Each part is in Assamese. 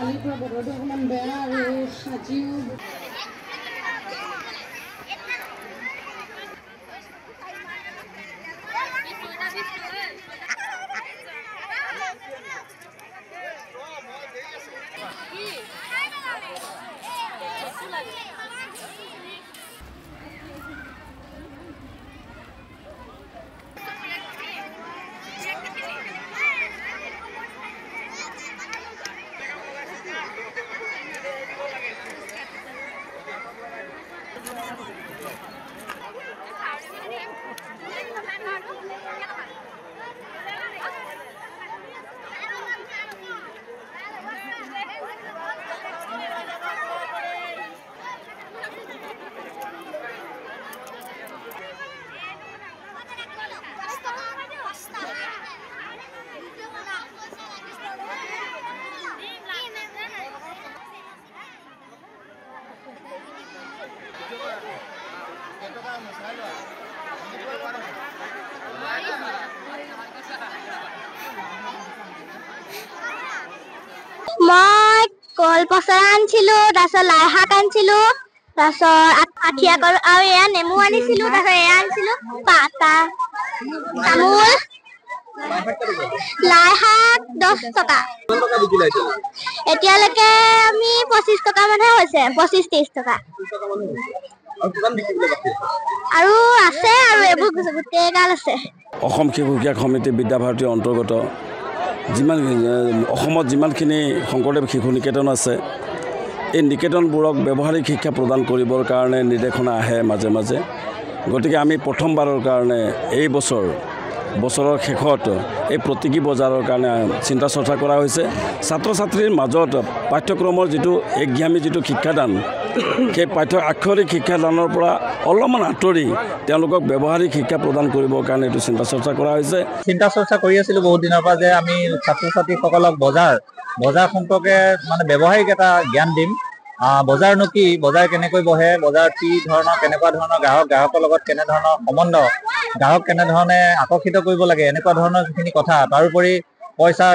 কালিৰ পৰা বতৰটো অকণমান বেয়া আৰু আজিও মই কল পচলা আনিছিলো, তাৰপিছত লাই শাক আনিছিলো, তাৰপিছত আঠিয়া কল আৰু এয়া নেমু আনিছিলো, তাৰপিছত এয়া আনিছিলো তামোল। লাই শাক 10 টকা। এতিয়ালৈকে আমি 25 টকা মানহে হৈছে, 25-30 টকা। আৰু আছে আৰু এইবোৰ গোটেই গাল আছে। অসম শিশু বিকাশ সমিতি বিদ্যাভাৰতীৰ অন্তৰ্গত অসমত যিমানখিনি শংকৰদেৱ শিশু নিকেতন আছে, এই নিকেতনবোৰক ব্যৱহাৰিক শিক্ষা প্ৰদান কৰিবৰ কাৰণে নিৰ্দেশনা আহে মাজে মাজে। গতিকে আমি প্ৰথমবাৰৰ কাৰণে এই বছৰৰ শেষত এই প্ৰতীকী বজাৰৰ কাৰণে চিন্তা চৰ্চা কৰা হৈছে। ছাত্ৰ ছাত্ৰীৰ মাজত পাঠ্যক্ৰমৰ যিটো একঘেয়ামী যিটো শিক্ষাদান, সেই আক্ষৰিক শিক্ষাদানৰ পৰা অলপমান আঁতৰি তেওঁলোকক ব্যৱহাৰিক শিক্ষা প্ৰদান কৰিবৰ কাৰণে এইটো চিন্তা চৰ্চা কৰা হৈছে। চিন্তা চৰ্চা কৰি আছিলোঁ বহুত দিনৰ পৰা যে আমি ছাত্ৰ ছাত্ৰীসকলক বজাৰ সম্পৰ্কে মানে ব্যৱহাৰিক এটা জ্ঞান দিম। বজাৰনো কি, বজাৰ কেনেকৈ বহে, বজাৰত কি ধৰণৰ কেনেকুৱা ধৰণৰ গ্ৰাহকৰ লগত কেনেধৰণৰ সম্বন্ধ, গ্ৰাহক কেনেধৰণে আকৰ্ষিত কৰিব লাগে, এনেকুৱা ধৰণৰ যিখিনি কথা। তাৰোপৰি পইচাৰ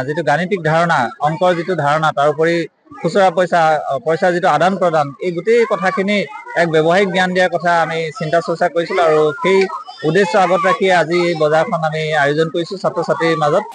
যিটো গাণিতিক ধাৰণা, অংকৰ যিটো ধাৰণা, তাৰোপৰি খুচুৰা পইচাৰ যিটো আদান প্ৰদান, এই গোটেই কথাখিনি এক ব্যৱহাৰিক জ্ঞান দিয়াৰ কথা আমি চিন্তা চৰ্চা কৰিছিলোঁ। আৰু সেই উদ্দেশ্য আগত ৰাখি আজি এই বজাৰখন আমি আয়োজন কৰিছোঁ ছাত্ৰ ছাত্ৰীৰ মাজত।